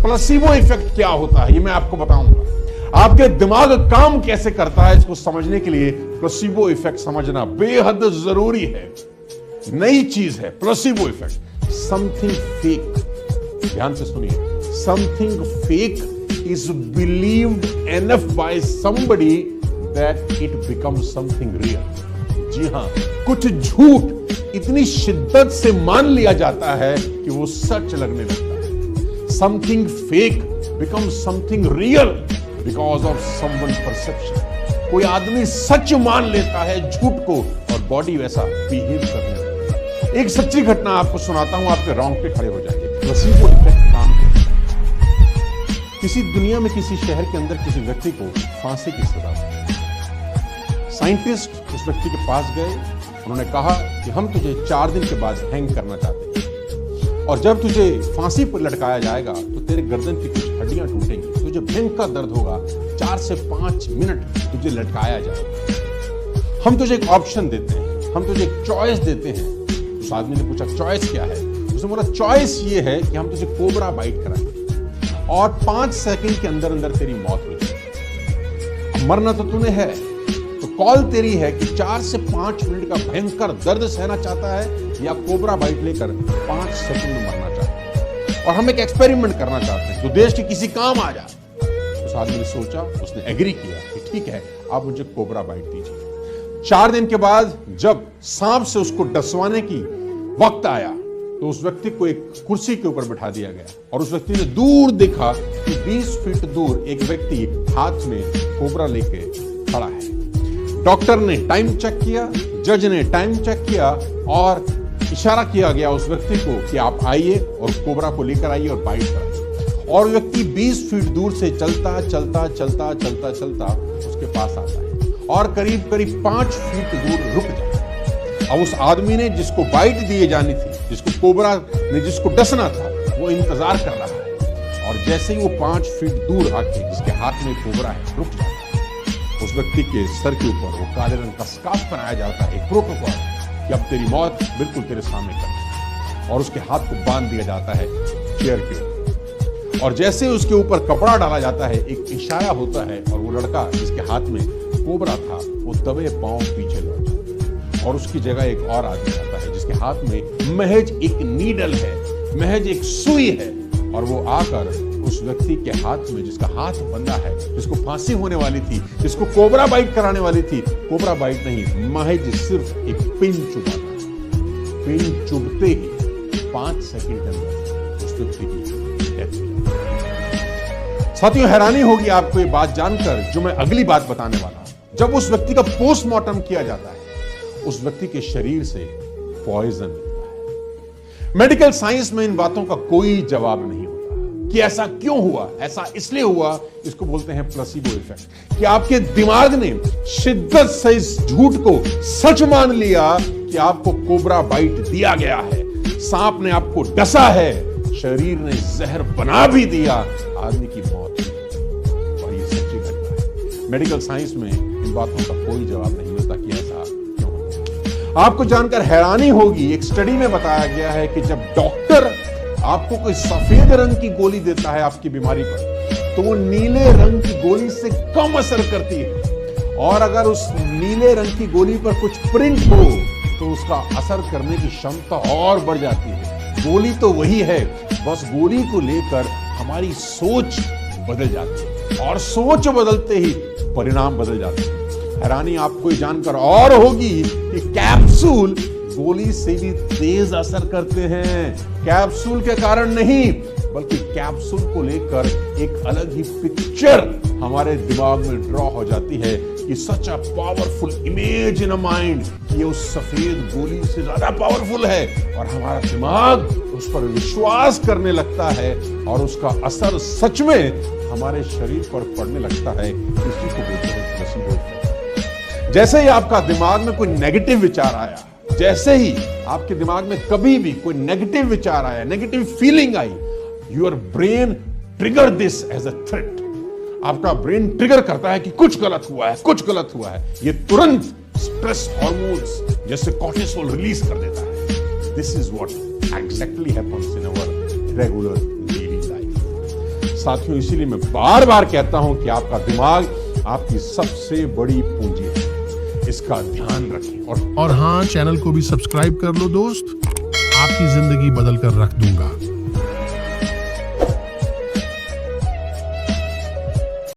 Placebo effect क्या होता है ये मैं आपको बताऊंगा। आपके दिमाग काम कैसे करता है इसको समझने के लिए प्लेसिबो इफेक्ट समझना बेहद जरूरी है। नई चीज है प्लेसिबो इफेक्ट, समथिंग फेक। ध्यान से सुनिए, something fake is believed enough by somebody that it becomes something real. जी हां, कुछ झूठ इतनी शिद्दत से मान लिया जाता है कि वो सच लगने लगता है। Something fake becomes something real because of someone perception. कोई आदमी सच मान लेता है झूठ को और बॉडी वैसा बिहेव करने लगता है। एक सच्ची घटना आपको सुनाता हूं, आपके रोंगटे खड़े हो जाएंगे। प्लेसिबो इफेक्ट काम करता है। किसी दुनिया में किसी शहर के अंदर किसी व्यक्ति को फांसी की सजा हुई। साइंटिस्ट उस व्यक्ति के पास गए, उन्होंने कहा कि हम तुझे 4 दिन के बाद हैंग करना चाहते हैं और जब तुझे फांसी पर लटकाया जाएगा तो तेरे गर्दन की कुछ हड्डियां टूटेंगी, तुझे भयंकर दर्द होगा, 4 से 5 मिनट तुझे लटकाया जाएगा। हम तुझे एक ऑप्शन देते हैं, हम तुझे एक चॉइस देते हैं। उस आदमी ने पूछा चॉइस क्या है? उसने बोला चॉइस ये है कि हम तुझे कोबरा बाइट कराएंगे और 5 सेकंड के अंदर अंदर तेरी मौत हो जाएगी। मरना तो तूने है, तो कॉल तेरी है कि 4 से 5 मिनट का भयंकर दर्द सहना चाहता है या कोबरा बाइट लेकर 5 सेकंड में मरना चाहता है। और हम एक एक्सपेरिमेंट करना चाहते हैं जो देश के किसी काम आ जाए। उस आदमी ने सोचा, उसने एग्री किया कि ठीक है, आप मुझे कोबरा बाइट दीजिए। 4 दिन के बाद जब सांप से उसको डसवाने की वक्त आया तो उस व्यक्ति को एक कुर्सी के ऊपर बिठा दिया गया और उस व्यक्ति ने दूर देखा कि 20 फीट दूर एक व्यक्ति हाथ में कोबरा लेके खड़ा है। डॉक्टर ने टाइम चेक किया, जज ने टाइम चेक किया और इशारा किया गया उस व्यक्ति को कि आप आइए और कोबरा को लेकर आइए और बाइट कराइए। और व्यक्ति 20 फीट दूर से चलता चलता चलता चलता चलता उसके पास आता है और करीब करीब 5 फीट दूर रुक जाता है। अब उस आदमी ने जिसको बाइट दिए जानी थी, जिसको कोबरा ने जिसको डसना था, वो इंतजार कर रहा है और जैसे ही वो 5 फीट दूर आके जिसके हाथ में कोबरा है रुक जाता है, उस व्यक्ति के सर के ऊपर वो काले रंग का स्कार्फ पहनाया जाता है, एक प्रोटोकॉल कि अब तेरी मौत बिल्कुल तेरे सामने करनी, और उसके हाथ को बांध दिया जाता है चेयर के ऊपर। और जैसे उसके ऊपर कपड़ा डाला जाता है, एक इशारा होता है और वो लड़का जिसके हाथ में कोबरा था वो दबे पांव पीछे लौट जाता है और उसकी जगह एक और आदमी आता है जिसके हाथ में महज एक नीडल है, महज एक सुई है, और वो आकर उस व्यक्ति के हाथ में, जिसका हाथ बंधा है, जिसको फांसी होने वाली थी, जिसको कोबरा बाइट कराने वाली थी, कोबरा बाइट नहीं, महज सिर्फ एक पिन चुभा था। पिन चुभते ही 5 सेकंड के अंदर उस व्यक्ति की डेथ हो जाती। साथियों, हैरानी होगी आपको ये बात जानकर जो मैं अगली बात बताने वाला हूं। जब उस व्यक्ति का पोस्टमार्टम किया जाता है, उस व्यक्ति के शरीर से पॉइजन मिलता है। मेडिकल साइंस में इन बातों का कोई जवाब नहीं कि ऐसा क्यों हुआ। ऐसा इसलिए हुआ, इसको बोलते हैं प्लेसिबो इफेक्ट, कि आपके दिमाग ने शिद्दत से इस झूठ को सच मान लिया कि आपको कोबरा बाइट दिया गया है, सांप ने आपको डसा है, शरीर ने जहर बना भी दिया, आदमी की मौत हुई। और ये सच्ची घटना है। मेडिकल साइंस में इन बातों का कोई जवाब नहीं मिलता कि ऐसा क्यों होता है। आपको जानकर हैरानी होगी, एक स्टडी में बताया गया है कि जब डॉक्टर आपको कोई सफेद रंग की गोली देता है आपकी बीमारी पर, तो वो नीले रंग की गोली से कम असर करती है, और अगर उस नीले रंग की गोली पर कुछ प्रिंट हो तो उसका असर करने की क्षमता और बढ़ जाती है। गोली तो वही है, बस गोली को लेकर हमारी सोच बदल जाती है और सोच बदलते ही परिणाम बदल जाते हैं। हैरानी आपको ये जानकर और होगी कि कैप्सूल गोली से भी तेज असर करते हैं। कैप्सूल के कारण नहीं, बल्कि कैप्सूल को लेकर एक अलग ही पिक्चर हमारे दिमाग में ड्रॉ हो जाती है कि such a powerful image in a mind, ये उस सफेद गोली से ज्यादा पावरफुल है, और हमारा दिमाग उस पर विश्वास करने लगता है और उसका असर सच में हमारे शरीर पर पड़ने लगता है। इसी को बोलते हैं प्लेसिबो इफेक्ट। जैसे ही आपका दिमाग में कोई नेगेटिव विचार आया, जैसे ही आपके दिमाग में कभी भी कोई नेगेटिव विचार आया, नेगेटिव फीलिंग आई, your brain trigger this as a threat. आपका ब्रेन ट्रिगर करता है कि कुछ गलत हुआ है, कुछ गलत हुआ है। ये तुरंत स्ट्रेस हार्मोन्स जैसे कॉर्टिसोल रिलीज कर देता है। This is what exactly happens in our regular daily life. साथियों, इसीलिए मैं बार बार कहता हूं कि आपका दिमाग आपकी सबसे बड़ी पूंजी है, इसका ध्यान रखें। और हाँ, चैनल को भी सब्सक्राइब कर लो दोस्त, आपकी जिंदगी बदल कर रख दूंगा।